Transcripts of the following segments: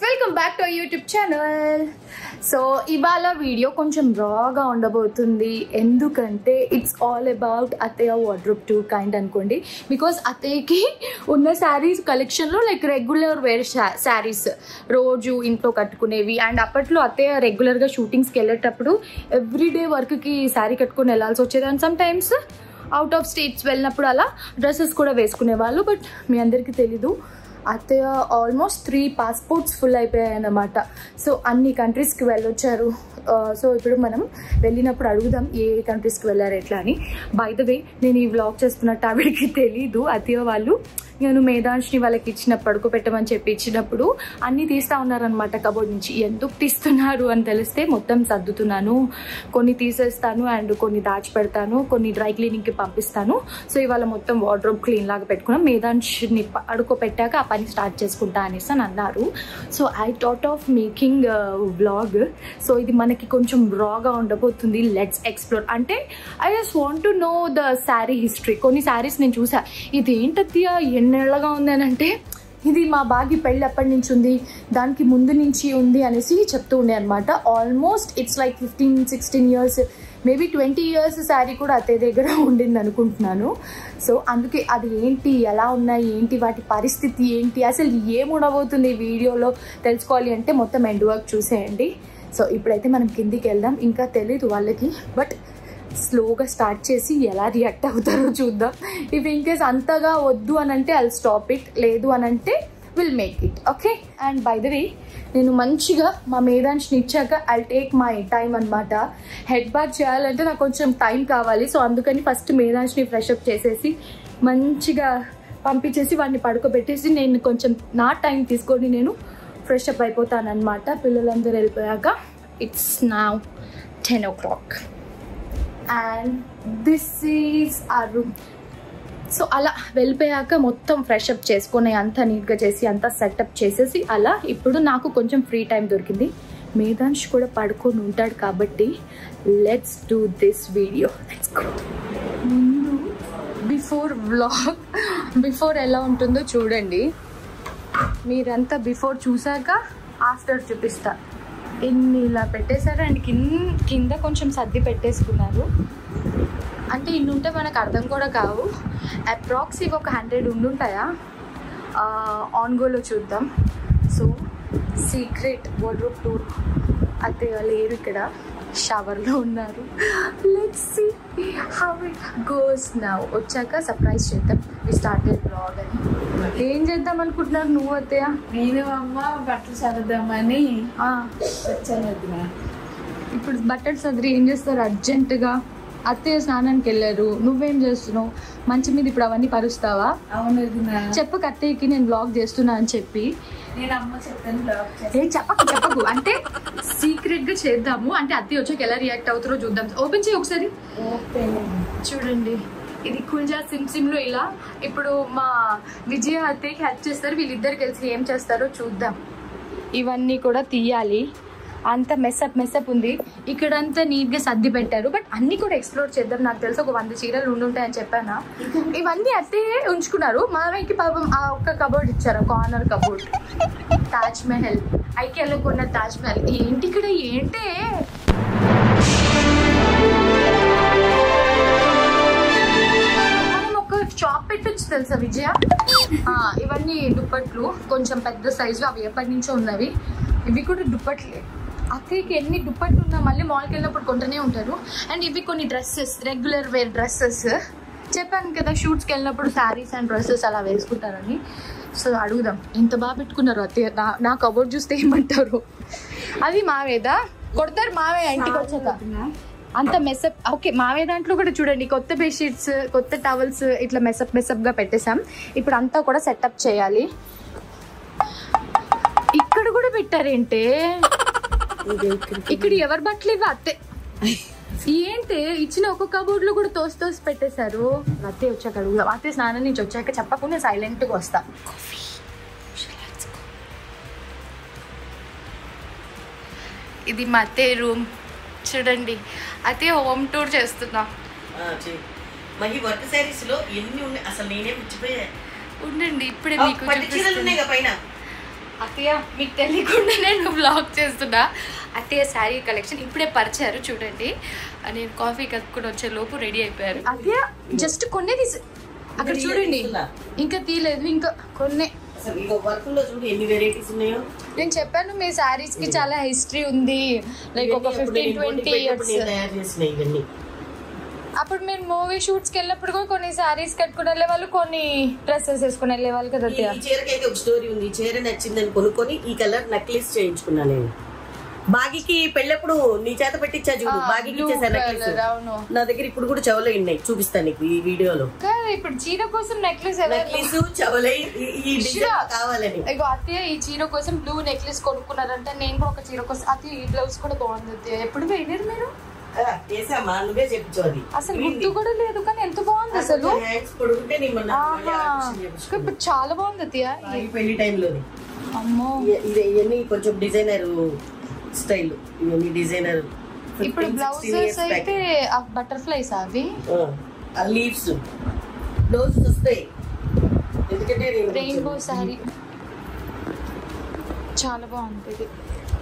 Welcome back to our YouTube channel. So ఇవాళ video కొంచెం రాగా ఉండబోతుంది, ఎందుకంటే ఇట్స్ ఆల్ అబౌట్ అత్తయ్య వార్డ్రోబ్ టూర్ కైండ్ అనుకోండి. బికాజ్ అత్తయ్యకి ఉన్న శారీస్ కలెక్షన్లో లైక్ రెగ్యులర్ వేర్ శారీస్, రోజు ఇంట్లో కట్టుకునేవి. అండ్ అప్పట్లో అత్తయ్య రెగ్యులర్గా షూటింగ్స్కి వెళ్ళేటప్పుడు ఎవ్రీడే వర్క్కి శారీ కట్టుకుని వెళ్ళాల్సి వచ్చేది. And some times out of states వెళ్ళినప్పుడు అలా డ్రెస్సెస్ కూడా వేసుకునేవాళ్ళు. బట్ మీ అందరికీ తెలీదు, అత్తయ్య ఆల్మోస్ట్ 3 పాస్పోర్ట్స్ ఫుల్ అయిపోయాయి అన్నమాట. సో అన్ని కంట్రీస్కి వెళ్ళొచ్చారు. సో ఇప్పుడు మనం వెళ్ళినప్పుడు అడుగుదాం ఏ కంట్రీస్కి వెళ్ళారు ఎట్లా అని. బై ద వే, నేను ఈ వ్లాగ్ చేస్తున్నట్టు ఆవిడకి తెలీదు. అత్తయ్య వాళ్ళు నేను మేధాంష్ని వాళ్ళకి పడుకోబెట్టమని చెప్పి ఇచ్చినప్పుడు అన్నీ తీస్తూ ఉన్నారనమాట కబోర్డ్ నుంచి. ఎందుకు తీస్తున్నారు అని తెలిస్తే మొత్తం సర్దుతున్నాను, కొన్ని తీసేస్తాను అండ్ కొన్ని దాచిపెడతాను, కొన్ని డ్రై క్లీనింగ్కి పంపిస్తాను. సో ఇవాళ మొత్తం వార్డ్రోబ్ క్లీన్ లాగా పెట్టుకున్నాం. మేధాంష్ని పడుకోబెట్టాక ఆ పని స్టార్ట్ చేసుకుంటా అనేసి అని అన్నారు. So I thought of making vlog. So ఇది మనకి కొంచెం రాగా ఉండబోతుంది. Let's explore. అంటే I just want to know the sari history. కొన్ని శారీస్ నేను చూసా, ఇది ఏంటత్తయ్య ఎన్నేళ్ళగా ఉంది అని అంటే, ఇది మా బాగి పెళ్ళి అప్పటి నుంచి ఉంది, దానికి ముందు నుంచి ఉంది అనేసి చెప్తూ ఉండే అనమాట. Almost it's like 15-16 years, maybe 20 years sari కూడా అత్తయ్య దగ్గర ఉండింది అనుకుంటున్నాను. సో అందుకే అది ఏంటి, ఎలా ఉన్నాయి ఏంటి, వాటి పరిస్థితి ఏంటి, అసలు ఏముండబోతుంది ఈ వీడియోలో తెలుసుకోవాలి అంటే మొత్తం ఎండ్ వర్క్ చూసేయండి. సో ఇప్పుడైతే మనం కిందికి వెళ్దాం. ఇంకా తెలీదు వాళ్ళకి, బట్ స్లోగా స్టార్ట్ చేసి ఎలా రియాక్ట్ అవుతారో చూద్దాం. ఇఫ్ ఇన్ కేస్ అంతగా వద్దు అని అంటే ఐల్ స్టాప్ ఇట్, లేదు అని అంటే will make it. Okay. And by the way, నేను మంచిగా మా మేధాంష్ని ఇచ్చాక ఐల్ టేక్ మై టైం అనమాట. హెడ్ బాత్ చేయాలంటే నాకు కొంచెం టైం కావాలి. సో అందుకని ఫస్ట్ మేధాంష్ని ఫ్రెష్ అప్ చేసేసి మంచిగా పంపించేసి వాడిని పడుకోబెట్టేసి నేను కొంచెం నా టైం తీసుకొని నేను ఫ్రెష్ అప్ అయిపోతాను అనమాట. పిల్లలందరూ వెళ్ళిపోయాక it's now 10 o'clock and this is our room. So అలా వెళ్ళిపోయాక మొత్తం ఫ్రెష్ అప్ చేసుకొని అంతా నీట్గా చేసి అంతా సెటప్ చేసేసి అలా ఇప్పుడు నాకు కొంచెం ఫ్రీ టైం దొరికింది. మేధాంష్ కూడా పడుకొని ఉంటాడు కాబట్టి let's do this video. Let's go. ముందు బిఫోర్ వ్లాగ్, బిఫోర్ ఎలా ఉంటుందో చూడండి. మీరంతా బిఫోర్ చూసాక ఆఫ్టర్ చూపిస్తా. ఇన్ని ఇలా పెట్టేశారు అండ్ కింద కొంచెం సర్ది పెట్టేసుకున్నారు. అంటే ఇన్ని ఉంటే మనకు అర్థం కూడా కావు. అప్రాక్సిమేట్ ఒక 100 ఉండుంటాయా. ఆన్గోలో చూద్దాం. So secret wardrobe tour. అత్తయ్య లేరు ఇక్కడ, షవర్లో ఉన్నారు. Let's see how it goes now. వచ్చాక సర్ప్రైజ్ చేద్దాం. వి స్టార్టెడ్ బ్లాగ్ అని. ఏం చేద్దాం అనుకుంటున్నారు నువ్వు అత్తయ్య? నేను అమ్మ బట్టలు సర్దామని వచ్చాను. ఇప్పుడు బట్టలు సర్ది ఏం చేస్తారు అర్జెంటుగా? అత్తయ్య స్నానానికి వెళ్ళారు, నువ్వేం చేస్తున్నావు? మంచి మీద ఇప్పుడు అవన్నీ పరుస్తావా? అవును. చెప్పకు అత్తయ్యకి నేను బ్లాగ్ చేస్తున్నా అని చెప్పి. నేను అమ్మ చెప్తాను బ్లాగ్. చెప్పకు అంటే సీక్రెట్ గా చేద్దాము. అంటే అత్తయ్య వచ్చాక ఎలా రియాక్ట్ అవుతారో చూద్దాం. ఓపెన్ చేయి ఒకసారి. చూడండి, ఇది కుల్జా సిమ్లో ఇలా. ఇప్పుడు మా విజయ అత్తయ్యకి హెల్ప్ చేస్తారు. వీళ్ళిద్దరు కలిసి ఏం చేస్తారో చూద్దాం. ఇవన్నీ కూడా తీయాలి. అంత మెస్అప్ ఉంది. ఇక్కడంతా నీట్గా సర్ది పెట్టారు. బట్ అన్నీ కూడా ఎక్స్ప్లోర్ చేద్దాం. నాకు తెలిసి ఒక 100 చీరలు ఉండుంటాయని చెప్పానా. ఇవన్నీ అత్తయ్య ఉంచుకున్నారు. మామయ్యకి పాపం ఆ ఒక్క కబోర్డ్ ఇచ్చారు, కార్నర్ కబోర్డ్. తాజ్ మహల్, ఐకేలో కొన్న తాజ్ మహల్. ఏంటి ఇక్కడ ఏంటే, షాప్ పెట్టచ్చు తెలుసా విజయ. ఇవన్నీ దుప్పట్లు కొంచెం పెద్ద సైజు, అవి ఎప్పటి నుంచో ఉన్నవి. ఇవి కూడా దుప్పట్లే. అక్కడికి ఎన్ని దుప్పట్లు ఉన్నా మళ్ళీ మాల్కి వెళ్ళినప్పుడు కొంటూనే ఉంటారు. అండ్ ఇవి కొన్ని డ్రెస్సెస్, రెగ్యులర్ వేర్ డ్రెస్సెస్. చెప్పాను కదా షూట్స్కి వెళ్ళినప్పుడు శారీస్ అండ్ డ్రెస్సెస్ అలా వేసుకుంటారని. సో అడుగుదాం. ఇంత బాగా పెట్టుకున్నారు అత్తయ్య. నా కబోర్డ్ చూస్తే ఏమంటారు? అది మావేదా కొడతారు మావయ్య ఇంటికి వచ్చాక. అంత మెసప్. ఓకే, మావే దాంట్లో కూడా చూడండి కొత్త బెడ్షీట్స్, కొత్త టవల్స్ ఇట్లా మెసప్గా పెట్టేసాం. ఇప్పుడు అంతా కూడా సెటప్ చేయాలి. ఇక్కడ కూడా పెట్టారేంటే, ఇక్కడ ఎవరు బట్టలు ఇవి అత్తే ఏంటి ఇచ్చిన ఒక్కొక్క కబోర్డ్ లో కూడా తోసి పెట్టేశారు. అత్తయ్య వచ్చాక అడుగుదాం. అత్తయ్య స్నానం నుంచి వచ్చాక చెప్పకుండా సైలెంట్గా వస్తా. ఇది మా అత్తయ్య రూమ్ చూడండి. అత్తయ్య హోమ్ టూర్ చేస్తున్నా. మరి వర్క్ సారీస్ లో ఎన్ని ఉన్నాయి అసలు నేనే మర్చిపోయా. ఉండండి ఇప్పుడే మీకు పైన. అత్తయ్య మీకు తెలియకుండా నేను వ్లాగ్ చేస్తున్నా. అత్తయ్య శారీ కలెక్షన్ ఇప్పుడే పరిచారు చూడండి. నేను కాఫీ కలుపుకొని వచ్చే లోపు రెడీ అయిపోయారు. అత్తయ్య జస్ట్ కొన్నే తీసి అక్కడ చూడండి, ఇంకా తీయలేదు, ఇంకా కొన్నే. నేను చెప్పాను మీ శారీస్ కి చాలా హిస్టరీ ఉంది, లైక్ ఒక 15-20 ఇయర్స్. అప్పుడు మీరు మూవీ షూట్స్ కి వెళ్ళినప్పుడు కూడా కొన్ని శారీస్ కట్టుకుని వెళ్ళే వాళ్ళు, కొన్ని డ్రెస్సెస్ వేసుకుని వెళ్ళే వాళ్ళు కదా. ఈ చీరకైతే ఒక స్టోరీ ఉంది. ఈ చీర నచ్చిందని కొనుక్కొని ఈ కలర్ నెక్లెస్ చేయించుకున్నా నేను. బాగికి పెళ్ళప్పుడు నీ చేత పెట్టించా చూడు, బాగికి నా దగ్గర ఇప్పుడు కూడా చెవులు ఉన్నాయి, చూపిస్తాను నీకు ఈ వీడియోలో. ఇప్పుడు చీర కోసం నెక్లెస్ చెవులై కావాలని. అత్తయ్య ఈ చీర కోసం బ్లూ నెక్లెస్ కొనుక్కున్నారంటే నేను కూడా ఒక చీర కోసం. అత్తయ్య ఈ బ్లౌజ్ కూడా బాగుంది అత్తయ్య. ఎప్పుడు వేయలేరు మీరు? నువ్వే చెప్పు. అసలు గుర్తు కూడా లేదు కానీ ఎంత బాగుంది అసలు. ఇప్పుడు చాలా బాగుంది అత్తయ్య. పెళ్లి టైంలో అమ్మో ఇవన్నీ కొంచెం డిజైనర్ స్టైల్, ఇవన్నీ డిజైనర్. ఇప్పుడు బ్లౌజెస్ అయితే బటర్ఫ్లైస్ అవి లీవ్స్ బ్లౌజెస్ వస్తాయి. ఎందుకంటే రెయిన్బో సారీ చాలా బాగుంటుంది,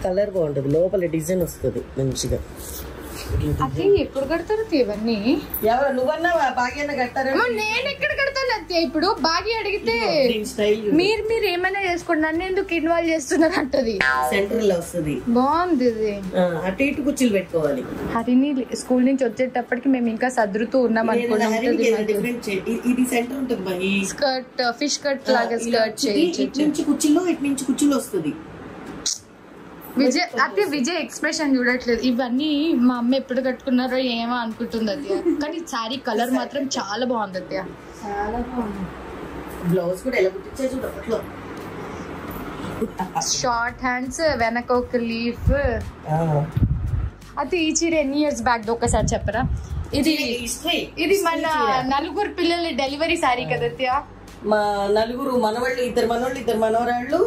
కలర్ బాగుంటుంది, లోపల డిజైన్ వస్తుంది మంచిగా. అది ఎప్పుడు కడతారు ఇవన్నీ? ఎవరు నువ్వన్నా భాగ్యాన్ని కడతారు? నేను ఎక్కడ కడతాను అత్తయ్య? ఇప్పుడు భాగ్య అడిగితే మీరు ఏమైనా చేసుకోండి, నన్ను ఎందుకు ఇన్వాల్వ్ చేస్తున్నారు అంటది. సెంటర్ లో వస్తుంది, బాగుంది. అటు ఇటు కుర్చీలు పెట్టుకోవాలి. హరిని స్కూల్ నుంచి వచ్చేటప్పటికి మేము ఇంకా సదురుతూ ఉన్నాం అనుకున్నాం. ఇది సెంటర్ ఉంటుంది, స్కర్ట్ ఫిష్ కట్ లాగా స్కర్ట్ నుంచి కుర్చీలో ఇటు నుంచి కుర్చీలో వస్తుంది. విజయ్ అత్తయ్య విజయ్ ఎక్స్ప్రెషన్ చూడట్లేదు. ఇవన్నీ మా అమ్మ ఎప్పుడు కట్టుకున్నారో ఏమో అనుకుంటుంది అత్తయ్య, కానీ శారీ కలర్ మాత్రం చాలా బాగుంది అత్తయ్య. చాలా బాగుంది. బ్లౌజ్ కూడా ఎలా కుట్టించా చూడు అప్పట్లో. షార్ట్ హ్యాండ్స్, వెనక ఒక లీఫ్. అయితే ఈ చీర ఎన్ని ఇయర్స్ బ్యాక్ ఒకసారి చెప్పరా? ఇది మన నలుగురు పిల్లల డెలివరీ శారీ కదా అత్తయ్య. మా నలుగురు మనవాళ్ళు, ఇద్దరు మనవాళ్ళు, ఇద్దరు మనవరాళ్ళు,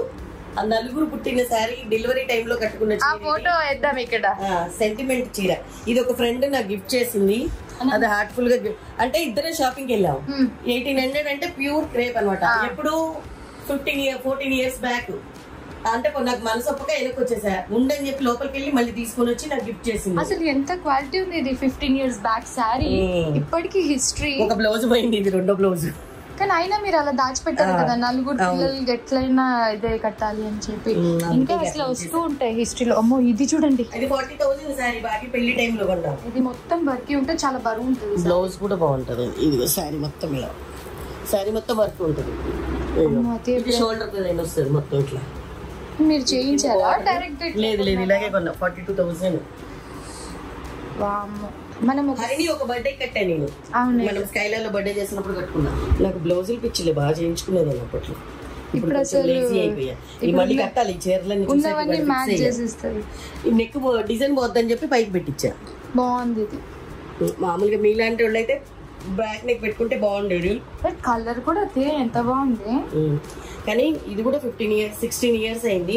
ఆ నలుగురు పుట్టిన శారీ డెలివరీ టైమ్ లో కట్టుకున్న ఫోటో వేద్దాం ఇక్కడ. సెంటిమెంట్ చీర. ఇది ఒక ఫ్రెండ్ నాకు గిఫ్ట్ చేసింది. అది హార్ట్ఫుల్ గా, అంటే ఇద్దరే షాపింగ్ వెళ్ళాం. 1800 అంటే ప్యూర్ క్రేప్ అనమాట. ఎప్పుడు 14 ఇయర్స్ బ్యాక్. అంటే నాకు మనసు ఒప్పక వెనక్కి వచ్చేసా ఉండని చెప్పి లోపలికి వెళ్ళి మళ్ళీ తీసుకొని వచ్చి నాకు గిఫ్ట్ చేసింది. అసలు ఎంత క్వాలిటీ ఉంది ఇది. 15 ఇయర్స్ బ్యాక్ శారీ, ఇప్పటికి హిస్టరీ. ఒక బ్లౌజ్ పోయింది, ఇది రెండో బ్లౌజ్. కానీ అయినా మీరు అలా దాచిపెట్టారు కదా, నలుగురు పిల్లలు ఎట్లయినా ఇదే కట్టాలి అని చెప్పి. ఇంకా అసలు వస్తూ ఉంటాయి హిస్టరీలో. అమ్మో ఇది చూడండి, ఇది 40,000 సారీ. బాగా పెళ్లి టైమ్ లో కొన్నాం. ఇది మొత్తం వర్క్ ఉంటే చాలా బరువు ఉంటుంది. బ్లౌజ్ కూడా బాగుంటది. ఇది సారీ మొత్తం ఇలా, సారీ మొత్తం వర్క్ ఉంటుంది. షోల్డర్ డిజైన్ వస్తుంది మొత్తం ఇట్లా. మీరు చేయించారా డైరెక్ట్? లేదు లేదు, ఇలాగే కొన్నా. 42,000. వామ్మో. మనం హరిని ఒక బర్త్డే కట్టా నేను. మనం స్కైలాలో బర్త్డే చేసినప్పుడు కట్టుకున్నా. నాకు బ్లౌజులు పిచ్చిలే, బాగా చేయించుకునేది అప్పట్లో. ఇప్పుడు అసలు ఈజీ అయిపోయా. ఈ మళ్ళీ కట్టాలి ఈ చీరలన్నీ. నెక్ డిజైన్ పోద్దని చెప్పి పైకి పెట్టించా. బాగుంది ఇది. మామూలుగా మీలాంటి వాళ్ళు అయితే బ్యాక్ నెక్ పెట్టుకుంటే బాగుండేది. కలర్ కూడా ఎంత బాగుంది. కానీ ఇది కూడా 16 ఇయర్స్ అయింది.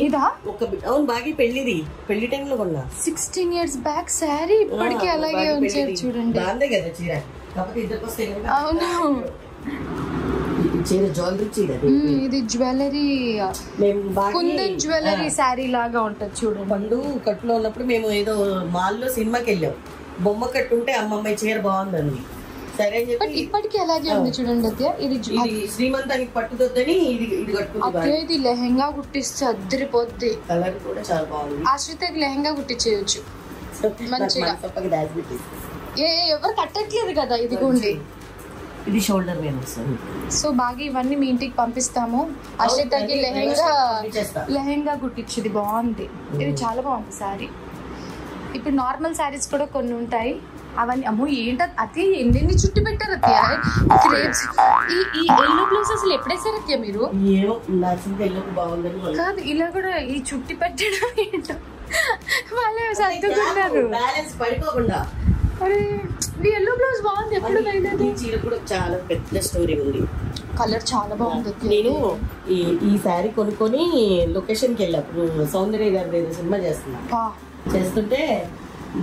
అవును, బాగా పెళ్లిది పెళ్లి టైంలో కొన్నా. 16 ఇయర్స్ బ్యాక్ శారీ ఇప్పటికీ అలాగే ఉంచారు చూడండి. బాగుందే కదా చీర. కాకపోతే ఇద్దరికి వస్తే అవును. చీర జ్యువెలరీ చీర. ఇది జ్యువెలరీ, కుందన్ జ్యువెలరీ శారీ లాగా ఉంటది చూడండి. పండు కట్టులో ఉన్నప్పుడు మేము ఏదో మాల్లో సినిమాకి వెళ్ళాం. బొమ్మ కట్టు ఉంటే అమ్మమ్మాయి చీర బాగుందండి. సరే అని చెప్పి ఇప్పటికీ అలాగే ఉంది చూడండి అత్తయ్య. ఇది శ్రీమంతానికి పట్టుదొద్దని ఇది కట్టుకుంది. ఇది లెహంగా కుట్టిస్తే అద్దరిపోద్ది. కలర్ కూడా చాలా బాగుంది. ఆశ్రితకి లెహంగా కుట్టించేయచ్చు మంచిగా. ఎవరు కట్టట్లేదు కదా. ఇదిగోండి, ఇది షోల్డర్ మీద వస్తుంది. సో బాగా ఇవన్నీ మీ ఇంటికి పంపిస్తాము. ఆశ్రితకి లెహంగా కుట్టించింది, బాగుంది. ఇది చాలా బాగుంది శారీ. ఇప్పుడు నార్మల్ శారీస్ కూడా కొన్ని ఉంటాయి, అవన్నీ. అమ్మో ఏంట అతి ఎన్ని చుట్టి పెట్టారు అత్తయ్య. ఈ ఎల్లో బ్లౌజ్ అసలు ఎప్పుడేసారు అత్తయ్య మీరు? కాదు, ఇలా కూడా ఈ చుట్టి పెట్టడం ఏంటో వాళ్ళే సర్దుకున్నారు. అరే ఎల్లో బ్లౌజ్ బాగుంది. ఎప్పుడు చీర కూడా చాలా పెద్ద స్టోరీ ఉంది. కలర్ చాలా బాగుంది. నేను ఈ శారీ కొనుక్కొని లొకేషన్ కి వెళ్ళినప్పుడు సౌందర్య గారి సినిమా చేస్తున్నా. చేస్తుంటే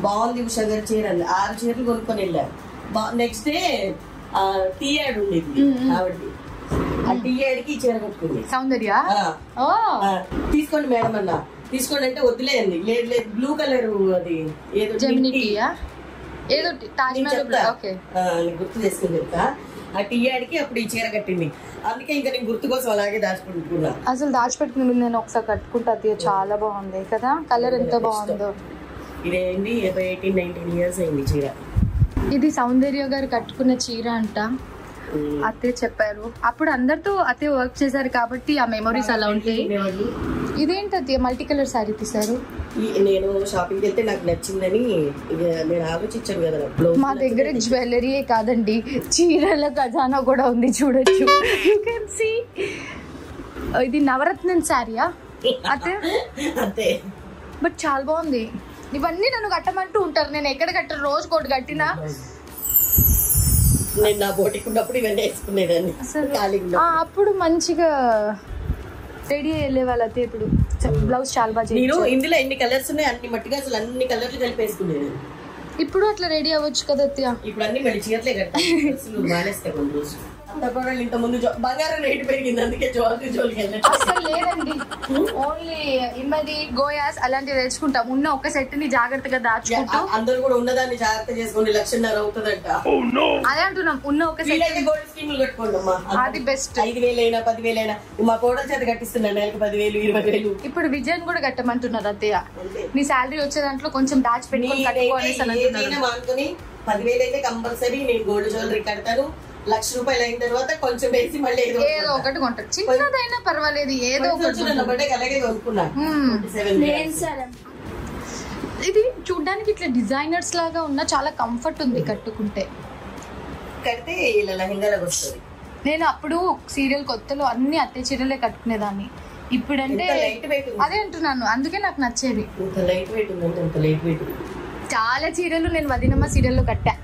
బాగుంది ఉషా గారి చీర అంది. 6 చీరలు కొనుక్కొని వెళ్ళారు. నెక్స్ట్ డే టీ యాడ్ ఉండేది ఆవిడది. ఆ టీ యాడ్ కి చీర కట్టుకుంది సౌందర్య. తీసుకోండి మేడం అన్న, తీసుకోండి అంటే వద్దులే అంది. లేదు లేదు బ్లూ కలర్ అది ఏదో ఏదో తాజ్ మహల్. ఓకే గుర్తు చేసుకుని చెప్తా. ఆ టీ యాడ్కి అప్పుడు ఈ చీర కట్టింది. అందుకే ఇంకా నేను గుర్తు కోసం అలాగే దాచిపెట్టుకున్నా. అసలు దాచిపెట్టుకుని నేను ఒకసారి కట్టుకుంటా. చాలా బాగుంది కదా, కలర్ ఎంత బాగుందో. ఇదేంటి 18-19 ఇయర్స్ అయింది చీర. ఇది సౌందర్య గారు కట్టుకున్న చీర అంట. అత్తే చెప్పారు. అప్పుడు అందరితో అత్తే వర్క్ చేశారు కాబట్టి ఆ మెమరీస్ అలా ఉంటాయి. ఇదేంటి అత్తే మల్టీ కలర్ శారీ తీసారు? నేను షాపింగ్ వెళ్తే నాకు నచ్చిందని నేను ఆలోచించాను కదా. మా దగ్గర జ్యువెలరీయే కాదండి, చీరల ఖజానా కూడా ఉంది, చూడొచ్చు. You can see. ఇది నవరత్నం శారీయా అత్తే? అంతే. బట్ చాలా బాగుంది. ఇవన్నీ నన్ను కట్టమంటూ ఉంటారు, నేను ఎక్కడ కట్టను, రోజు కోటి కట్టినా. నేను నా బోటికి ఉన్నప్పుడు ఇవన్నీ వేసుకునేదాన్ని. అప్పుడు మంచిగా రెడీ అయ్యే వాళ్ళైతే. ఇప్పుడు బ్లౌజ్ చాలా బాగా నేను ఇందులో ఎన్ని కలర్స్ ఉన్నాయి అన్ని మట్టిగా అసలు అన్ని కలర్లు కలిపి వేసుకునేది. ఇప్పుడు అట్లా రెడీ అవ్వచ్చు కదా అత్తయ్య. ఇప్పుడు అన్ని మళ్ళీ చీరలే కట్టాలి. మానేస్తాయి కొన్ని రోజు. ఇంత ముందు బంగారం రేటు పెరిగింది, అందుకే జోలికి అసలు లేదండి. ఓన్లీ ఇమ్మది గోయాస్ అలాంటివి తెచ్చుకుంటాం. ఉన్న ఒక సెట్ ని జాగ్రత్తగా దాచుకుంటాం. అందరూ కూడా ఉన్నదాన్ని జాగ్రత్త చేసుకుని 1,00,000 అవుతుందంట. అదే అంటున్నాం, ఉన్న ఒక సెట్ గోల్డ్ స్కీమ్లు కట్టుకోండి అమ్మా, అది బెస్ట్. 5,000 అయినా 10,000 అయినా మా కోడల చేత కట్టిస్తున్నాను నెలకు 10,000 20,000. ఇప్పుడు విజయన్ కూడా కట్టమంటున్నారు అత్తయ్య. నీ శాలరీ వచ్చే దాంట్లో కొంచెం దాచిపెట్టుకొని మానుకొని 10,000 అయితే కంపల్సరీ నేను గోల్డ్ జ్యువెలరీ కడతాను. 1,00,000 రూపాయలు అయిన తర్వాత కొంచెం వేసి మళ్ళీ ఏదో ఒకటి కొంటారు. చిన్నదైనా పర్వాలేదు, ఏదో ఒకటి. అలాగే కొనుక్కున్నాను. ఇది చూడ్డానికి ఇట్లా డిజైనర్స్ లాగా ఉన్న చాలా కంఫర్ట్ ఉంది కట్టుకుంటే. కడితే ఇలా లెహంగాలకు వస్తుంది. నేను అప్పుడు సీరియల్ కొత్తలో అన్ని అత్తే చీరలే కట్టుకునేదాన్ని. ఇప్పుడంటే అదే అంటున్నాను, అందుకే నాకు నచ్చేది. లైట్ వెయిట్ ఉందంటే అంత లైట్ వెయిట్. చాలా చీరలు నేను వదినమ్మ సీరియల్లో కట్టా.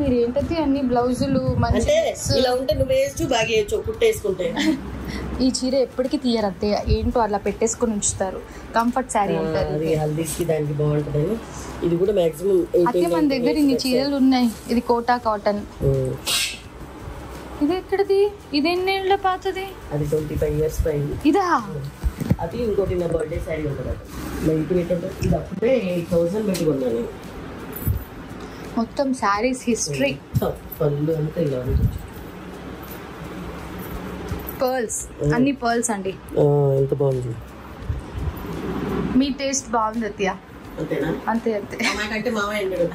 మీరు ఏంటది అన్ని బ్లౌజులు ఇలా ఉంటే నువ్వు వేస్తూ బాగా వేయచ్చు కుట్టేసుకుంటే. ఈ చీర ఎప్పటికీ తీయరు అత్తయ్య, ఏంటో అలా పెట్టేసుకుని ఉంచుతారు. కంఫర్ట్ శారీ ఉంటుంది. హల్దీకి దానికి బాగుంటుందని. ఇది కూడా మాక్సిమం అత్తయ్య మన దగ్గర ఇన్ని చీరలు ఉన్నాయి. ఇది కోటా కాటన్. ఇది ఎక్కడిది? ఇది ఎన్నేళ్ల పాతది? అది 25 ఇయర్స్ పైన. ఇదా? అది ఇంకోటి నా బర్త్డే శారీ ఉంటుంది. ఇది అప్పుడే 8,000 పెట్టి కొన్నాను. మొత్తం శారీస్ హిస్టరీ. పళ్ళు అంతా ఇలా పర్ల్స్, అన్ని పర్ల్స్ అండి. ఎంత బాగుంది. మీ టేస్ట్ బాగుంది అత్తయ్య. అంతేనా? అంతే అంతే. నాకంటే మామయ్య అంటాడు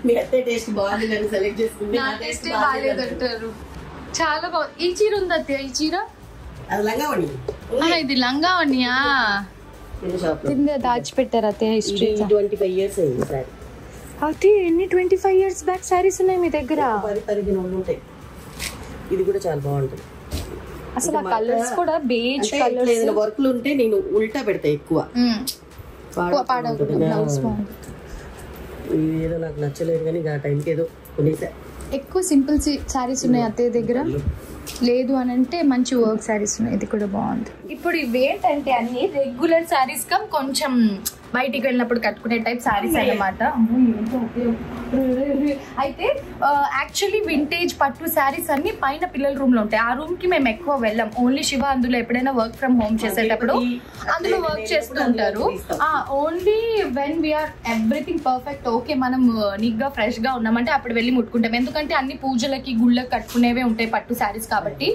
మీ అత్తే టేస్ట్ బాగుంది అని సెలెక్ట్ చేసుకుంటే నా టేస్ట్ బాగాలేదు అంటారు. చాలా బాగుంది. ఈ చీర ఉంది అత్తయ్య. ఈ చీర అది లంగావణి. ఇది లంగావణియా? కింద దాచిపెట్టారు అత్తయ్య. హిస్టరీ 25 ఇయర్స్ అయింది సారీ. అయితే ఎన్ని 25 ఇయర్స్ బ్యాక్ శారీస్ ఉన్నాయి మీ దగ్గర? 10-15 ఉంటాయి. ఇది కూడా చాలా బాగుంటుంది. అసలు ఆ కలర్స్ కూడా బేజ్ కలర్స్. ఏదైనా వర్క్లు ఉంటే నేను ఉల్టా పెడతా ఎక్కువ. ఇది ఏదో నాకు నచ్చలేదు కానీ ఆ టైంకి ఏదో కొనేసా. ఎక్కువ సింపుల్ శారీస్ ఉన్నాయి అత్తయ్య దగ్గర. లేదు అని అంటే మంచి వర్క్ శారీస్ ఉన్నాయి. ఇది కూడా బాగుంది. ఇప్పుడు ఇవేంటంటే అన్ని రెగ్యులర్ శారీస్ కమ్ కొంచెం బయటికి వెళ్ళినప్పుడు కట్టుకునే టైప్ శారీస్ అన్నమాట. అయితే యాక్చువల్లీ వింటేజ్ పట్టు శారీస్ అన్ని పైన పిల్లల రూమ్ లో ఉంటాయి. ఆ రూమ్ కి మేము ఎక్కువ వెళ్ళాం. ఓన్లీ శివ అందులో ఎప్పుడైనా వర్క్ ఫ్రమ్ హోమ్ చేసేటప్పుడు అందులో వర్క్ చేస్తూ ఉంటారు. Only when we are everything perfect okay మనం నీట్ గా ఫ్రెష్ గా ఉన్నామంటే అప్పుడు వెళ్ళి ముట్టుకుంటాం. ఎందుకంటే అన్ని పూజలకి గుళ్ళకి కట్టుకునేవే ఉంటాయి పట్టు శారీస్ కాబట్టి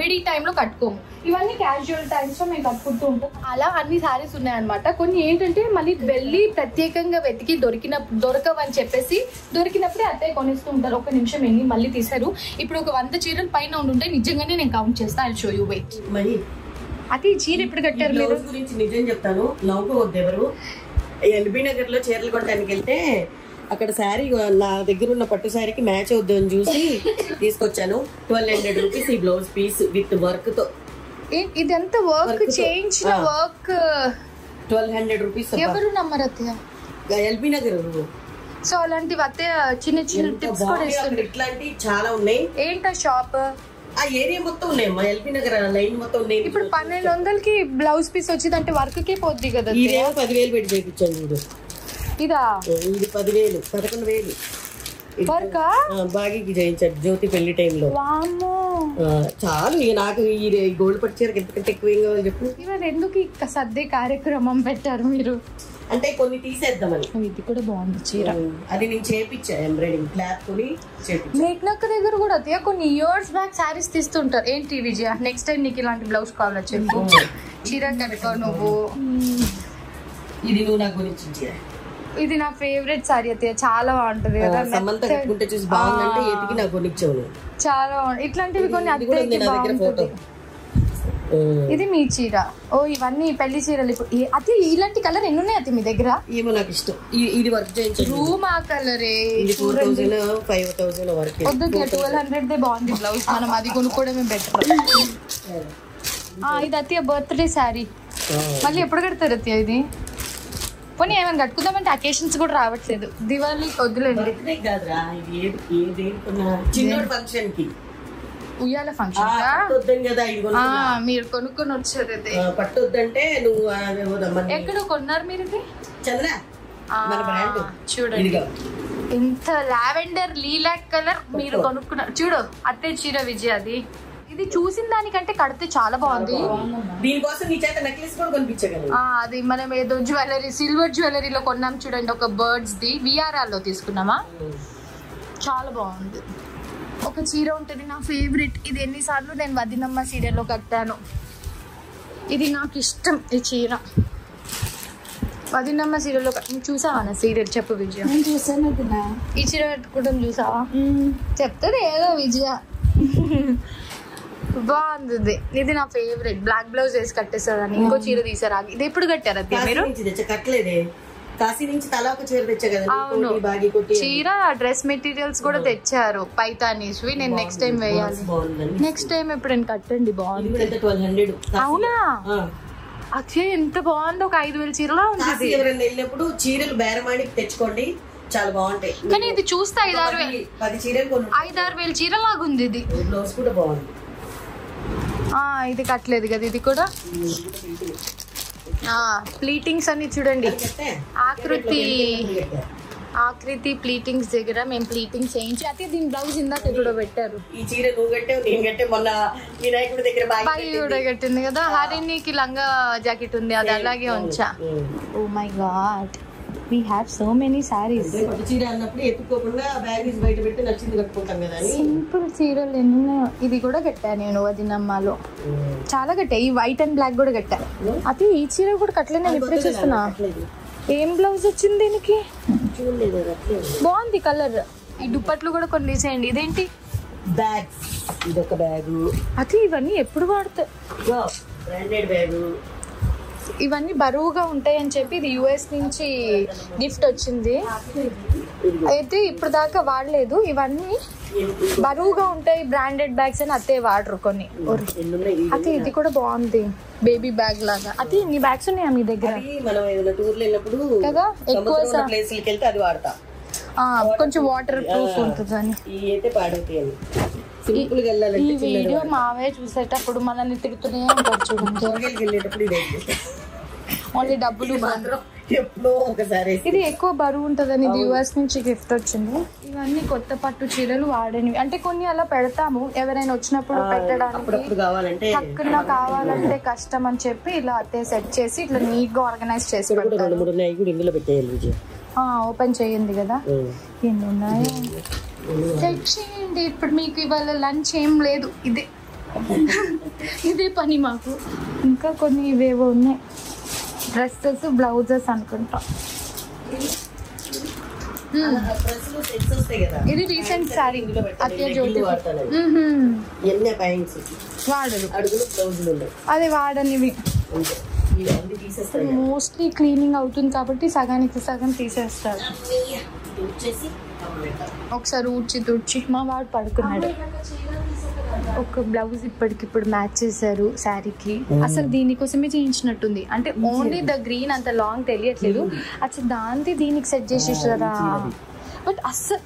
వేడి టైంలో కట్టుకోము. ఇవన్నీ క్యాజువల్ టైమ్స్ లో మేము కట్టుకుంటూ ఉంటాం. అలా అన్ని శారీస్ ఉన్నాయన్నమాట. కొన్ని ఏంటంటే మళ్ళీ వెళ్ళి ప్రత్యేకంగా వెతికి దొరకవని చెప్పేసి దొరికినప్పుడే అత్తయ్య కొనిస్తూ ఉంటారు. ఒక నిమిషం వెళ్ళి మళ్ళీ తీసారు. ఇప్పుడు ఒక 100 చీరలు పైన ఉంటే నిజంగానే నేను కౌంట్ చేస్తా. I show you wait. అది ఈ చీర ఎప్పుడు కట్టారు మీరు? గురించి నిజం చెప్తాను, నవ్వుకోవద్దు ఎవరు. ఎల్బీ నగర్ లో చీరలు కొట్టడానికి వెళ్తే అక్కడ శారీ నా దగ్గర ఉన్న పట్టు శారీకి మ్యాచ్ అవుద్దని చూసి తీసుకొచ్చాను. 1200 రూపీస్ ఈ బ్లౌజ్ పీస్ విత్ వర్క్ తో. ఇదంతా వర్క్ చేయించిన వర్క్ 1200 రూపీస్. ఎవరు నమ్మరు అత్తయ్య? ఎల్బీ నగర్. సో అలాంటివి అత్తయ్య చిన్న చిన్న టిప్స్ కూడా ఇస్తుంది. ఇట్లాంటి చాలా ఉన్నాయి. ఏంటో షాప్ ఆ ఏరియా మొత్తం ఉన్నాయమ్మా, ఎల్బీ నగర్ లైన్ మొత్తం ఉన్నాయి. ఇప్పుడు 1200కి బ్లౌజ్ పీస్ వచ్చింది అంటే వర్క్ కి పోద్ది కదా. ఇదేమో 10,000 పెట్టి చేయించాను చూడు. ఇదా ఇది 10,000 11,000 వర్క్ బాగీకి చేయించాడు జ్యోతి పెళ్లి టైంలో. చాలు ఇక నాకు ఈ గోల్డ్ పట్టు చీరకు ఎంతకంటే ఎక్కువ ఏం కావాలి చెప్పు. ఇవాళ ఎందుకు ఇక సర్దే కార్యక్రమం పెట్టారు మీరు? అంటే కొన్ని తీసేద్దామని. ఇది కూడా బాగుంది చీర. అది నేను చేపించా ఎంబ్రాయిడింగ్ క్లాత్ కొని చేపించా. మేఘనక్క దగ్గర కూడా అతయ్య కొన్ని ఇయర్స్ బ్యాక్ శారీస్ తీస్తుంటారు. ఏంటి విజయ నెక్స్ట్ టైం నీకు ఇలాంటి బ్లౌజ్ కావాలా చెప్పు. చీర కనుక నువ్వు ఇది నువ్వు నాకు గురించి చీర. ఇది నా ఫేవరెట్ సారీ అత్తయ్య, చాలా బాగుంటది కదా. సమంత కట్టుకుంటే చూసి బాగుందంటే ఏటికి నాకు కొనిచ్చావు. చాలా బాగుంది. ఇట్లాంటివి కొన్ని అత్తయ్యకి బాగుంటది. ఇది మీ చీర. ఓ ఇవన్నీ పెళ్లి చీరలు. ఇప్పుడు అతి ఇలాంటి కలర్ ఎన్ని ఉన్నాయి అతి మీ దగ్గర? ఏమో నాకు ఇష్టం. ఇది వర్క్ చేయించు. రూమ్ ఆ కలరే 4,000 5,000 వరకు. వద్దు 1200 బాగుంది బ్లౌజ్. మనం అది కొనుక్కోవడమే బెటర్. ఇది అత్తయ్య బర్త్డే శారీ. మళ్ళీ ఎప్పుడు కడతారు అత్తయ్య ఇది? పోనీ ఏమైనా కట్టుకుందామంటే అకేషన్స్ కూడా రావట్లేదు. దివాళీ వద్దులేండి. ఉయ్యాల ఫంక్షన్ మీరు కొనుక్కొని వచ్చారు. పట్టొద్దంటే నువ్వు ఎక్కడ కొన్నారు మీరు ఇది? చూడండి ఇంత లావెండర్ లీలాక్ కలర్ మీరు కొనుక్కున్నారు. చూడు అత్తే చీర విజయ్. అది ఇది చూసిన దానికంటే కడితే చాలా బాగుంది. దీనికోసం నీ చేత నెక్లెస్ కూడా కొనిపించగలను. అది మనం ఏదో జ్యువెలరీ సిల్వర్ జ్యువెలరీలో కొన్నాం చూడండి, ఒక బర్డ్స్ ది విఆర్ఆర్ లో తీసుకున్నామా. చాలా బాగుంది. ఒక చీర ఉంటుంది నా ఫేవరెట్. ఇది ఎన్నిసార్లు నేను వదినమ్మ సీరియల్లో కట్టాను. ఇది నాకు ఇష్టం ఈ చీర. వదినమ్మ సీరియల్లో చూసావా నా సీరియల్? చెప్పు విజయ. చూసాను. ఈ చీర కట్టుకోవడం చూసావా? చెప్తుంది ఏదో విజయ. బాగుంది. ఇది నా ఫేవరెట్. బ్లాక్ బ్లౌజ్ వేసి కట్టేస్తారని ఇంకో చీర తీసారా? ఇది ఎప్పుడు కట్టారు అత్తయ్య మీరు? కట్టలేదే, కాశీ నుంచి తలా ఒక చీర తెచ్చా కదా. అవును చీర డ్రెస్ మెటీరియల్స్ కూడా తెచ్చారు పైతానీస్. నేను నెక్స్ట్ టైం వేయాలి. నెక్స్ట్ టైం ఎప్పుడైనా కట్టండి. బాగుంది. 1200. అవునా అక్షయ్ ఎంత బాగుంది. ఒక 5,000 చీరలా ఉంది. ఎవరైనా వెళ్ళినప్పుడు చీరలు బేరమాడి తెచ్చుకోండి, చాలా బాగుంటాయి. కానీ ఇది చూస్తే 5-6 చీరలు 5-6 చీరలాగా ఉంది. ఇది బ్లౌజ్ కూడా బాగుంది. ఇది కట్టలేదు కదా. ఇది కూడా ప్లీటింగ్స్ అన్ని చూడండి. ఆకృతి ప్లీటింగ్స్ దగ్గర మేము ప్లీటింగ్స్ చేయించి అయితే దీని బ్లౌజ్ ఇందాక కూడా పెట్టారు. ఈ చీర నువ్వు కట్టావు, నేను కట్టే. మొన్న వినాయకుడి దగ్గర బాయి కూడా కట్టింది కదా. హరిణికి లంగా జాకెట్ ఉంది, అది అలాగే ఉంచా. Oh my God, we have so many sarees. పట్టు చీర అన్నప్పుడు ఎత్తుకోకుండా బ్యాగేజ్ బయట పెట్టి నచ్చింది కట్టుకుంటాం కదా. సింపుల్ చీరలు ఎన్ని ఉన్నాయో. ఇది కూడా కట్టా నేను వదినమ్మలో. చాలా కట్టా. ఈ వైట్ అండ్ బ్లాక్ కూడా కట్టా. అది ఈ చీర కూడా కట్టలేదు. నేను ఇప్పుడే చూస్తున్నా. ఏం బ్లౌజ్ వచ్చింది దీనికి? బాగుంది కలర్. ఈ దుప్పట్లు కూడా కొన్ని తీసేయండి. ఇదేంటి బ్యాగ్? ఇదొక బ్యాగ్. అది ఇవన్నీ ఎప్పుడు వాడతాయి? Branded bag. ఇవన్నీ బరువుగా ఉంటాయి అని చెప్పి ఇది యుఎస్ నుంచి గిఫ్ట్ వచ్చింది. అయితే ఇప్పుడు దాకా వాడలేదు. ఇవన్నీ బరువుగా ఉంటాయి బ్రాండెడ్ బ్యాగ్స్ అని అత్తే వాడరు కొన్ని. అయితే ఇది కూడా బాగుంది, బేబీ బ్యాగ్ లాగా. అయితే ఇన్ని బ్యాగ్స్ ఉన్నాయా మీ దగ్గర? కదా ఎక్కువ కొంచెం వాటర్ ప్రూఫ్ ఉంటుందని. ఈ వీడియో మావే చూసేటప్పుడు మనల్ని తిరుగుతూనే ఉంటారు చూడండి. ఓన్లీ డబ్బులు ఇది ఎక్కువ బరువు ఉంటుందని ఇది యుఎస్ నుంచి గిఫ్ట్ వచ్చింది. ఇవన్నీ కొత్త పట్టు చీరలు వాడనివి. అంటే కొన్ని అలా పెడతాము ఎవరైనా వచ్చినప్పుడు పెట్టడానికి. పక్కన కావాలంటే కష్టం అని చెప్పి ఇలా అత్తే సెట్ చేసి ఇట్లా నీట్ గా ఆర్గనైజ్ చేసి ఓపెన్ చేయండి కదా. ఎన్ని ఉన్నాయో సెట్ చేయండి. ఇప్పుడు మీకు ఇవాళ లంచ్ ఏం లేదు, ఇదే పని మాకు. ఇంకా కొన్ని ఇవేవో ఉన్నాయి, డ్రెస్సెస్ బ్లౌజెస్ అనుకుంటా. ఇది రీసెంట్ సారీ అత్య జ్యోతి వాడరు. అది వాడనివి మోస్ట్లీ క్లీనింగ్ అవుతుంది కాబట్టి సగానికి సగం తీసేస్తారు. ఒకసారి ఊడ్చి తుడ్చి మా వాడు పడుకున్నాడు. ఒక బ్లౌజ్ ఇప్పటికిప్పుడు మ్యాచ్ చేశారు శారీకి. అసలు దీనికోసమే చేయించినట్టుంది. అంటే ఓన్లీ ద గ్రీన్ అంత లాంగ్ తెలియట్లేదు. అసలు దాంతో దీనికి సెట్ చేసేసారా? బట్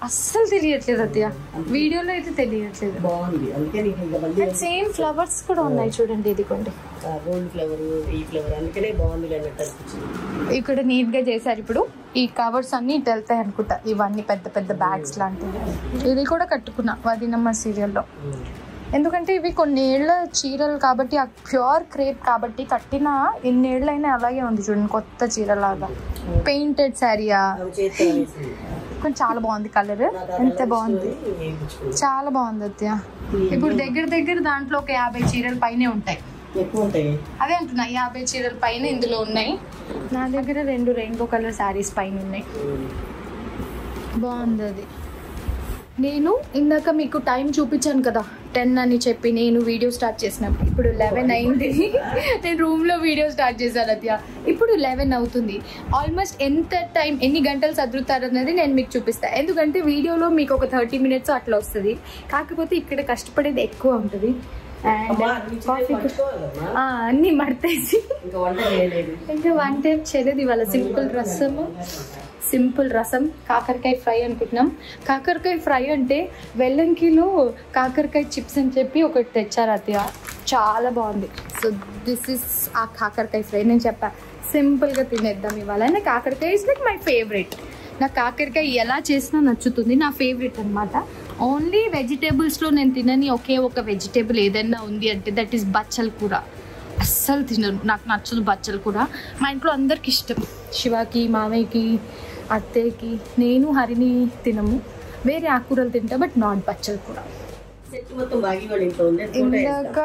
అస్సలు తెలియట్లేదు అత్తయ్య, వీడియోలో అయితే తెలియట్లేదు. బాగుంది, అందుకే నీకు ఇంకా మళ్ళీ సేమ్ ఫ్లవర్స్ కూడా ఉన్నాయి చూడండి, ఇదిగోండి గోల్డ్ ఫ్లవర్, ఈ ఫ్లవర్, అందుకనే బాగుంది అన్నట్టు అనిపించింది. ఇక్కడ నీట్ గా చేశారు. ఇప్పుడు ఈ కవర్స్ అన్ని ఇటు వెళ్తాయి అనుకుంటా, ఇవన్నీ పెద్ద పెద్ద బ్యాగ్స్ లాంటివి. ఇది కూడా కట్టుకున్నా వదినమ్మ సీరియల్లో, ఎందుకంటే ఇవి కొన్ని ఏళ్ళ చీరలు కాబట్టి, ఆ ప్యూర్ క్రేప్ కాబట్టి కట్టిన ఎన్నేళ్ళైనా అలాగే ఉంది చూడండి, కొత్త చీరలాగా. పెయింటెడ్ శారీయా, కొంచెం చాలా బాగుంది కలర్, ఎంత బాగుంది, చాలా బాగుంది అత్తయ్య. ఇప్పుడు దగ్గర దగ్గర దాంట్లో ఒక 50 చీరల పైనే ఉంటాయి, అదే అంటున్నా 50 చీరల పైన ఇందులో ఉన్నాయి. నా దగ్గర 2 రెయిన్బో కలర్ శారీస్ పైన ఉన్నాయి, బాగుంది అది. నేను ఇందాక మీకు టైం చూపించాను కదా 10 అని చెప్పి, నేను వీడియో స్టార్ట్ చేసినప్పుడు ఇప్పుడు 11 అయింది. నేను రూమ్లో వీడియో స్టార్ట్ చేశాను అత్య, ఇప్పుడు 11 అవుతుంది. ఆల్మోస్ట్ ఎంత టైం, ఎన్ని గంటలు సదురుతారన్నది నేను మీకు చూపిస్తాను, ఎందుకంటే వీడియోలో మీకు ఒక 30 మినిట్స్ అట్లా వస్తుంది, కాకపోతే ఇక్కడ కష్టపడేది ఎక్కువ ఉంటుంది. అండ్ అన్నీ మడతేసి ఇంకా వంట ఏం చేయలేదు ఇవాళ. సింపుల్ రసం, కాకరకాయ ఫ్రై అనుకుంటున్నాం. కాకరకాయ ఫ్రై అంటే వెల్లంకిలో కాకరకాయ చిప్స్ అని చెప్పి ఒకటి తెచ్చారు అత్తయ్య, చాలా బాగుంది. సో దిస్ ఇస్ ఆ కాకరకాయ ఫ్రై. నేను చెప్పా సింపుల్గా తినేద్దాం ఇవాళ. నాకు కాకరకాయ ఇస్ లైక్ మై ఫేవరెట్. నాకు కాకరకాయ ఎలా చేసినా నచ్చుతుంది, నా ఫేవరెట్ అనమాట. ఓన్లీ వెజిటేబుల్స్లో నేను తినని ఒకే ఒక వెజిటేబుల్ ఏదైనా ఉంది అంటే దట్ ఈస్ బచ్చల కూర. అస్సలు తినను, నాకు నచ్చదు బచ్చల కూర. మా ఇంట్లో అందరికి ఇష్టం, శివాకి, మామయ్యకి, అత్తయ్యకి. నేను హరిని తినము, వేరే ఆకుకూరలు తింటా, బట్ నాట్ బచ్చల కూర. ఇందాక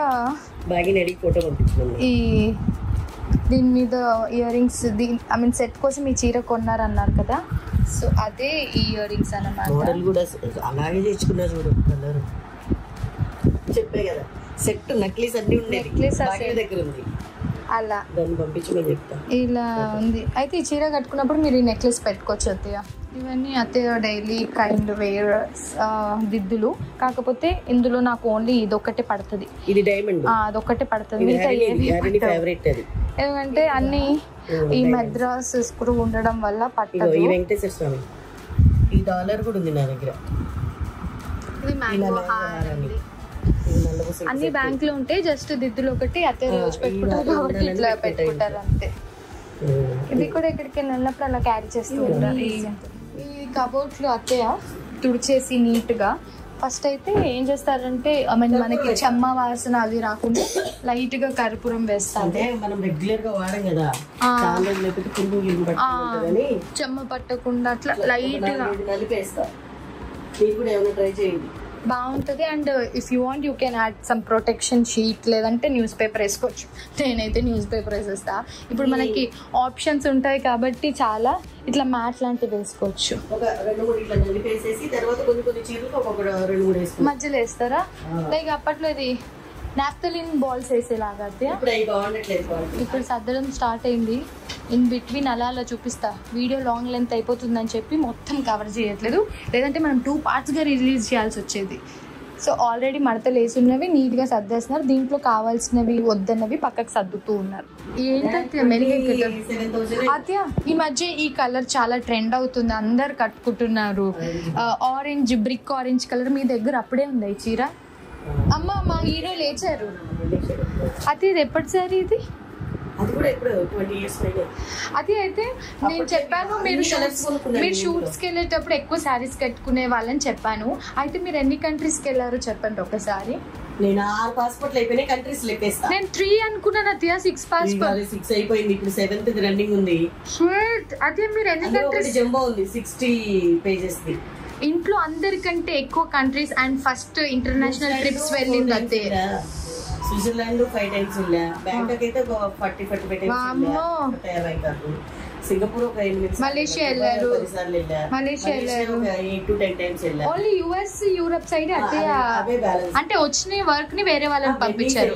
ఈ దీని మీద ear rings, I mean set కోసం ఈ చీర కొన్నారన్నారు కదా, సో అదే ఈ ఇయర్ రింగ్స్ అన్నమాట. అలాగే తెచ్చుకున్నా చూడు, కలర్ చెప్పే కదా, సెట్ నక్లీస్ అన్ని ఉండేది, దగ్గర ఉంది అలా దాన్ని పంపించమని చెప్తా. ఇలా ఉంది. అయితే ఈ చీర కట్టుకున్నప్పుడు మీరు ఈ నెక్లెస్ పెట్టుకోవచ్చు అత్తయ్య. ఇవన్నీ అత్తయ్య డైలీ కైండ్ వేర్ దిద్దులు, కాకపోతే ఇందులో నాకు ఓన్లీ ఇదొక్కటే పడుతుంది, ఇది డైమండ్, అదొక్కటే పడుతుంది. ఎందుకంటే అన్ని ఈ మద్రాస్ స్క్రూ ఉండడం వల్ల పట్టదు. ఈ వెంకటేశ్వర స్వామి ఈ డాలర్ కూడా ఉంది నా దగ్గర, ఇది మ్యాంగో హార్ అండి. అన్ని బ్యాంక్ లో ఉంటే జస్ట్ దిద్దులు ఒకటి అత్తయ్య రోజు పెట్టుకుంటారు కాబట్టి ఇట్లా పెట్టుకుంటారు అంతే. ఇది కూడా ఎక్కడికి వెళ్ళినప్పుడు అలా క్యారీ చేస్తూ ఉంటారు. ఈ కబోర్డ్స్ లో అత్తయ్య తుడిచేసి నీట్ గా ఫస్ట్ అయితే ఏం చేస్తారంటే, ఐ మీన్ మనకి చెమ్మ వాసన అది రాకుండా లైట్ గా కర్పూరం వేస్తారు. మనం రెగ్యులర్ గా వాడం కదా, చెమ్మ పట్టకుండా అట్లా లైట్ గా కలిపేస్తా. ట్రై చేయండి, బాగుంటుంది. And if you want you can add some protection sheet, లేదంటే న్యూస్ పేపర్ వేసుకోవచ్చు. నేనైతే న్యూస్ పేపర్ వేసేస్తా. ఇప్పుడు మనకి ఆప్షన్స్ ఉంటాయి కాబట్టి చాలా ఇట్లా మ్యాట్ లాంటివి వేసుకోవచ్చు. మధ్యలో వేస్తారా, లైక్ అప్పట్లో ఇది నాప్థలిన్ బాల్స్ వేసేలాగా. ఇప్పుడు సర్దడం స్టార్ట్ అయింది, ఇన్ బిట్వీన్ అలా అలా చూపిస్తా. వీడియో లాంగ్ లెంత్ అయిపోతుందని చెప్పి మొత్తం కవర్ చేయట్లేదు, లేదంటే మనం 2 పార్ట్స్గా రిలీజ్ చేయాల్సి వచ్చేది. సో ఆల్రెడీ మడతలు వేసి ఉన్నవి నీట్గా సర్దేస్తున్నారు, దీంట్లో కావాల్సినవి వద్దన్నవి పక్కకు సర్దుతూ ఉన్నారు. ఏంటంటే మెరుగెక్కుతుంది అత్య. ఈ మధ్య ఈ కలర్ చాలా ట్రెండ్ అవుతుంది, అందరు కట్టుకుంటున్నారు. ఆరెంజ్, బ్రిక్ ఆరెంజ్ కలర్ మీ దగ్గర అప్పుడే ఉంది ఈ చీర. అమ్మ మా హీరో లేచారు. అది ఇది ఎప్పటి సారీ ఇది? అది అయితే నేను చెప్పాను మీరు షూట్స్కి వెళ్ళేటప్పుడు ఎక్కువ శారీస్ కట్టుకునే వాళ్ళని చెప్పాను. అయితే మీరు ఎన్ని కంట్రీస్కి వెళ్ళారో చెప్పండి ఒకసారి. నేను 6 పాస్పోర్ట్లు అయిపోయినాయి, కంట్రీస్ లెక్కేస్తా. నేను 3 అనుకున్నాను అత్తయ్య, 6 పాస్పోర్ట్ 6 అయిపోయింది, ఇప్పుడు 7th రన్నింగ్ ఉంది. అదే మీరు ఎన్ని కంట్రీస్? జంబో ఉంది 60 pages ది. ఇంట్లో అందరికంటే ఎక్కువ countries and first international trips వెళ్ళింది అంతే. స్విట్జర్లాండ్ 5 times వెళ్ళా, బ్యాంకాక్ అయితే 40-45 times, సింగపూర్ ఒక 8, మలేషియా వెళ్ళారు, 10 సార్లు వెళ్ళా, మలేషియా వెళ్ళారు 8-10 times వెళ్ళా. ఓన్లీ యుఎస్ యూరప్ సైడ్ అత్తయ్య. అంటే వచ్చిన వర్క్ ని వేరే వాళ్ళని పంపించారు.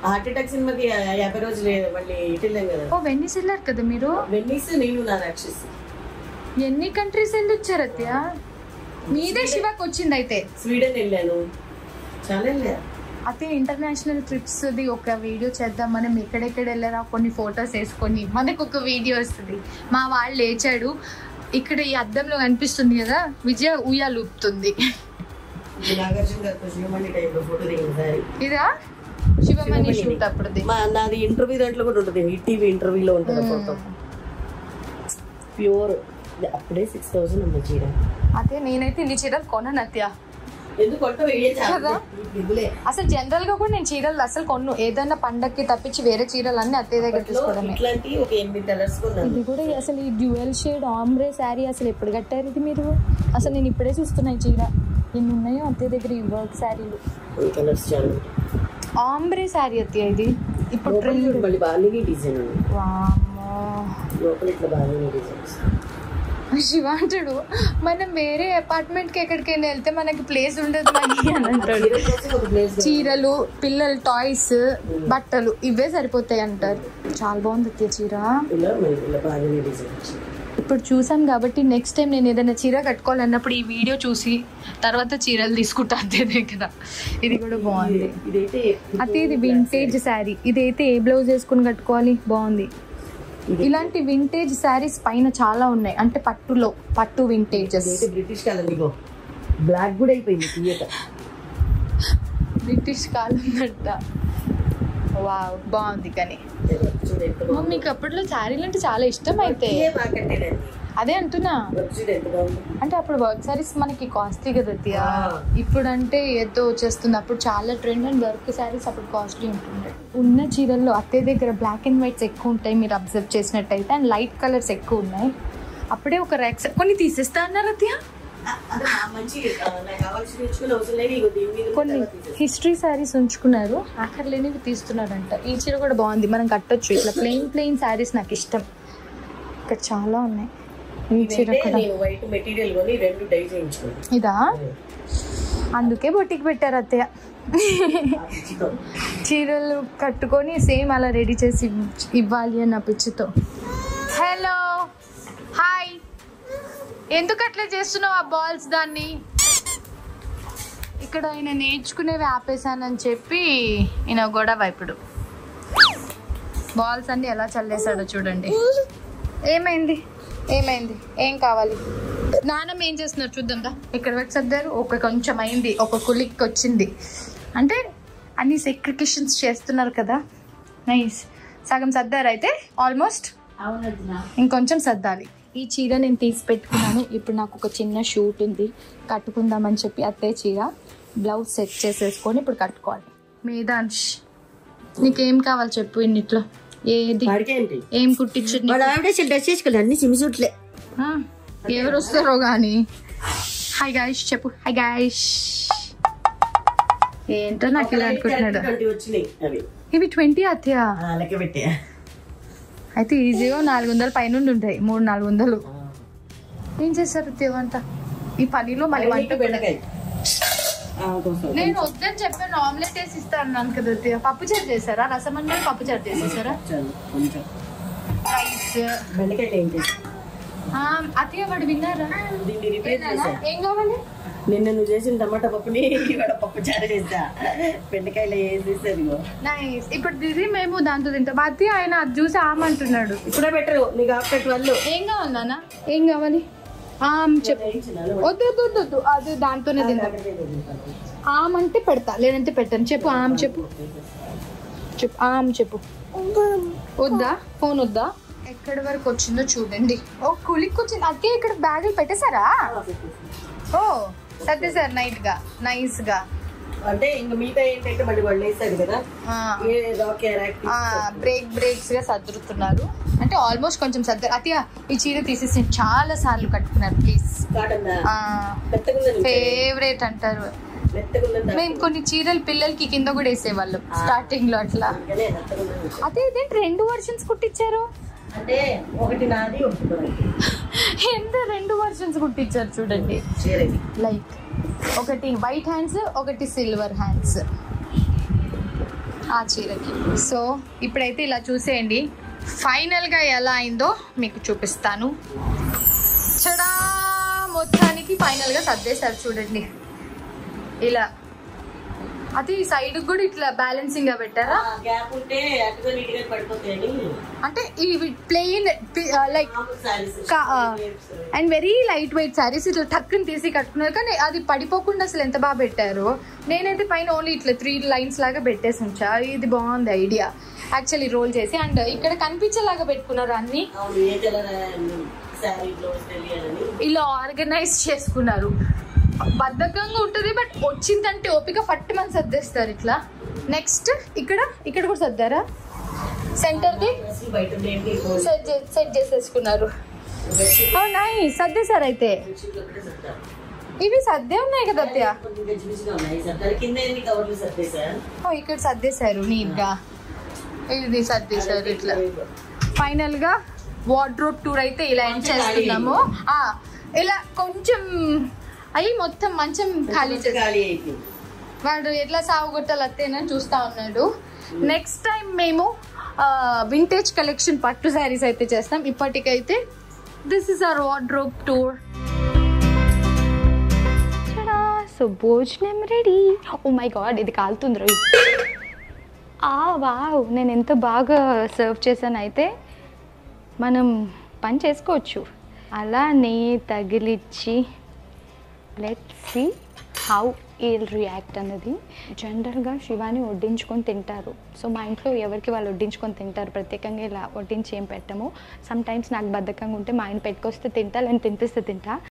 హార్ట్ అటాక్ సినిమాకి 50 రోజులు మళ్ళీ ఇటు వెళ్ళాం కదా. ఓ వెన్నీస్ వెళ్ళారు కదా మీరు? వెన్నీస్ నేను నా రాక్షసి. ఎన్ని కంట్రీస్ వెళ్ళి వచ్చారు అత్తయ్య? మీదే శివాకి వచ్చింది అయితే. స్వీడన్ వెళ్ళాను, చాలా వెళ్ళా. అయితే ఇంటర్నేషనల్ ట్రిప్స్ ది ఒక వీడియో చేద్దాం మనం, ఎక్కడెక్కడ వెళ్ళారా కొన్ని ఫొటోస్ వేసుకొని మనకు ఒక వీడియో వస్తుంది. మా వాళ్ళు లేచాడు, ఇక్కడ ఈ అద్దంలో కనిపిస్తుంది కదా, విజయ ఉయ్యాలు ఊపుతుంది. ఇదా శివమణి షూట్ అప్పుడు నాది ఇంటర్వ్యూ దాంట్లో కూడా ఉంటుంది, ఈటీవీ ఇంటర్వ్యూలో ఉంటుంది ఫోటో. ప్యూర్ అప్పుడే 6000 ఉంది చీర. అదే నేనైతే ఇన్ని చీరలు కొనను అత్య. అసలు జనరల్ గా కూడా నేను చీరలు అసలు కొన్ను. ఏదైనా పండక్కి తప్పించి వేరే చీరలు అన్ని అత్తయ్య దగ్గర తీసుకోవడమే. ఇది కూడా అసలు ఈ డ్యూయల్ షేడ్ ఆమ్రే శారీ అసలు ఎప్పుడు కట్టారు ఇది మీరు? అసలు నేను ఇప్పుడే చూస్తున్నా ఈ చీర ఎన్ని ఉన్నాయో అత్తయ్య దగ్గర ఈ వర్క్ శారీలు. ఆమ్రే శారీ అత్తయ్య ఇది ఇప్పుడు శివ అంటాడు మనం వేరే అపార్ట్మెంట్ కి ఎక్కడికైనా వెళ్తే మనకి ప్లేస్ ఉండదు మనకి అని అంటాడు. చీరలు, పిల్లల టాయ్స్, బట్టలు ఇవే సరిపోతాయి అంటారు. చాలా బాగుంది అత్తయ్య చీర. ఇప్పుడు చూసాను కాబట్టి నెక్స్ట్ టైం నేను ఏదైనా చీర కట్టుకోవాలన్నప్పుడు ఈ వీడియో చూసి తర్వాత చీరలు తీసుకుంటా అంతే కదా. ఇది కూడా బాగుంది. అయితే ఇది వింటేజ్ శారీ. ఇదైతే ఏ బ్లౌజ్ వేసుకుని కట్టుకోవాలి? బాగుంది. ఇలాంటి వింటేజ్ శారీస్ పైన చాలా ఉన్నాయి, అంటే పట్టులో పట్టు వింటేజెస్. బ్రిటిష్ కాలం బ్లాక్ కూడా అయిపోయింది. బ్రిటిష్ కాలం అంట. వావ్ బాగుంది. కానీ మీకు అప్పట్లో శారీలు అంటే చాలా ఇష్టం. అయితే అదే అంటున్నా, అంటే అప్పుడు వర్క్ శారీస్ మనకి కాస్ట్లీ కదా అత్తయ్య. ఇప్పుడు అంటే ఏదో వచ్చేస్తుంది, అప్పుడు చాలా ట్రెండ్ అండ్ వర్క్ శారీస్ అప్పుడు కాస్ట్లీ ఉంటుండే. ఉన్న చీరల్లో అత్తయ్య దగ్గర బ్లాక్ అండ్ వైట్స్ ఎక్కువ ఉంటాయి మీరు అబ్జర్వ్ చేసినట్టయితే, అండ్ లైట్ కలర్స్ ఎక్కువ ఉన్నాయి. అప్పుడే ఒక ర్యాక్స్ కొన్ని తీసేస్తా అన్నారు అత్తయ్య. కొన్ని హిస్టరీ శారీస్ ఉంచుకున్నారు, అక్కర్లేనివి తీస్తున్నారంట. ఈ చీర కూడా బాగుంది, మనం కట్టొచ్చు. ఇట్లా ప్లెయిన్ శారీస్ నాకు ఇష్టం. ఇక్కడ చాలా ఉన్నాయి. ఈ చీర కూడా ఇదా, అందుకే బొట్టికి పెట్టారు అత్తయ్య. చీరలు కట్టుకొని సేమ్ అలా రెడీ చేసి ఇవ్వాలి అన్న పిచ్చితో. హలో హాయ్, ఎందుకు అట్లా చేస్తున్నావు ఆ బాల్స్? దాన్ని ఇక్కడ ఆయన నేర్చుకునేవి ఆపేసానని చెప్పి ఈయన గొడవ. ఇప్పుడు బాల్స్ అన్ని ఎలా చల్లేసాడో చూడండి. ఏమైంది ఏమైంది ఏం కావాలి? నాన్నమ్మ ఏం చేస్తున్నారు చూద్దాందా. ఇక్కడ వరకు సర్దారు, ఒక కొంచెం అయింది, ఒక కులిక్ వచ్చింది. అంటే అన్ని సెక్రికేషన్స్ చేస్తున్నారు కదా. నైస్. సగం సర్దారు అయితే ఆల్మోస్ట్. ఇంకొంచెం సర్దాలి. ఈ చీర నేను తీసి పెట్టుకున్నాను. ఇప్పుడు నాకు ఒక చిన్న షూట్ ఉంది, కట్టుకుందామని చెప్పి అత్తయ్య చీర బ్లౌజ్ సెట్ చేసేసుకొని ఇప్పుడు కట్టుకోవాలి. మేధాంష్ నీకేం కావాలి చెప్పు. ఇన్నిట్లో ఏది ఏం కుట్టించండి. ఎవరు వస్తారో గానీ. హాయ్ గాయస్ చెప్పు. Hi guys. ఏంటో నాకు ఇలా అనుకుంటున్నాడు. ఇవి 20 అత్తయ్య. అయితే ఈజీగా 400 పైన ఉంటాయి. 300-400. ఏం చేస్తారు అత్తయ్య వంట ఈ పనిలో? మళ్ళీ వంట నేను వద్దని చెప్పాను, ఆమ్లెట్ వేసి ఇస్తా అన్నాను కదా అత్తయ్య. పప్పుచారు చేశారా? రసం అంటే పప్పుచారు చేసేసారా? రైస్ అత్తయ్య వాడు విన్నారా? ఏం కావాలి? నిన్న నువ్వు చేసిన టమాటా పప్పుని పప్పుచారు చేస్తా, బెండకాయలు వేసేసారు. నైస్. ఇప్పుడు ఇది మేము దాంతో తింటాం. అత్తయ్య ఆయన అది చూసి ఆమంటున్నాడు. ఇప్పుడే పెట్టరు నీకు ఆఫ్టర్ 12. ఏం కావాలి నాన్న? ఏం కావాలి? చెప్పు. వద్దు వద్దు వద్దు, అది దాంతోనే తింటాం. ఆమంటే పెడతా, లేదంటే పెట్టాను. చెప్పు ఆమ్ చెప్పు. చెప్పు ఆమ్ చెప్పు. వద్దా? ఫోన్ వద్దా? ఎక్కడి వరకు వచ్చిందో చూడండి. ఓ కులిక్ వచ్చింది అత్తయ్య. ఇక్కడ బ్యాగులు పెట్టేశారా? ఓ సర్దేశారు నైట్ గా, నైస్ గా. అంటే ఇంకా మిగతా ఏంటంటే మళ్ళీ వాళ్ళు వేసారు కదా, బ్రేక్స్ గా సర్దుతున్నారు. అంటే ఆల్మోస్ట్ కొంచెం సర్దారు. అత్తయ్య ఈ చీర తీసేసి చాలా సార్లు కట్టుకున్నారు ప్లీజ్. ఫేవరెట్ అంటారు. మేము కొన్ని చీరలు పిల్లలకి కింద కూడా వేసేవాళ్ళం స్టార్టింగ్ లో అట్లా. అదే ఇదేంటి 2 వర్షన్స్ కుట్టించారు? అంటే ఒకటి నాది ఎంత 2 వర్షన్స్ కుట్టించారు చూడండి. లైక్ ఒకటి వైట్ హ్యాండ్స్, ఒకటి సిల్వర్ హ్యాండ్స్ ఆ చీరకి. సో ఇప్పుడైతే ఇలా చూసేయండి, ఫైనల్ గా ఎలా అయిందో మీకు చూపిస్తాను. చడా మొత్తానికి ఫైనల్ గా సర్దేశారు చూడండి. ఇలా అది సైడ్ కూడా ఇట్లా బ్యాలెన్సింగ్ గా పెట్టారా? గ్యాప్ ఉంటే అటుగా నీట్గా పడిపోతాయని. అంటే ఇవి plain like and very light weight saris ఇట్లా టక్కుని తీసి కట్టుకున్నారు, కానీ అది పడిపోకుండా అసలు ఎంత బాగా పెట్టారు. నేనైతే పైన ఓన్లీ ఇట్లా 3 లైన్స్ లాగా పెట్టేసి ఉంచా. ఇది బాగుంది ఐడియా యాక్చువల్లీ రోల్ చేసి. అండ్ ఇక్కడ కనిపించేలాగా పెట్టుకున్నారు అన్ని, ఇలా ఆర్గనైజ్ చేసుకున్నారు. బద్ధకంగా ఉంటుంది బట్ వచ్చిందంటే ఓపిక ఫట్టి మంది సర్దేస్తారు ఇట్లా. నెక్స్ట్ ఇక్కడ కూడా సర్దారా? సెంటర్ కి సెట్ చేసేసుకున్నారు. నైస్, సర్దేశారు అయితే. ఇవి సర్దే ఉన్నాయి కదా అత్తయ్య? ఇక్కడ సర్దేశారు నీట్ గా, ఇది సర్దేశారు ఇట్లా. ఫైనల్ గా వార్డ్రోబ్ టూర్ అయితే ఇలా ఎండ్ చేస్తున్నాము. ఇలా కొంచెం అయ్యి మొత్తం మంచం ఖాళీ అయిపోయింది. వాడు ఎట్లా సాగుగొట్టాలి అత్తేనని చూస్తా ఉన్నాడు. నెక్స్ట్ టైం మేము వింటేజ్ కలెక్షన్ పట్టు శారీస్ అయితే చేస్తాం. ఇప్పటికైతే this is our wardrobe tour. So భోజనం రెడీ. ఓ మై గాడ్, ఇది కాలుతుంది రో. వావ్, నేను ఎంత బాగా సర్వ్ చేశాను. అయితే మనం పని చేసుకోవచ్చు. అలా నెయ్యి తగిలిచ్చి let's see how he'll react అన్నది. జనరల్గా శివాని వడ్డించుకొని తింటారు. సో మా ఇంట్లో ఎవరికి వాళ్ళు వడ్డించుకొని తింటారు, ప్రత్యేకంగా ఇలా వడ్డించి ఏం పెట్టము. సమ్ టైమ్స్ నాకు బద్ధకంగా ఉంటే మా ఆయన పెట్టుకొస్తే తింటా, లేని తినిపిస్తే తింటా.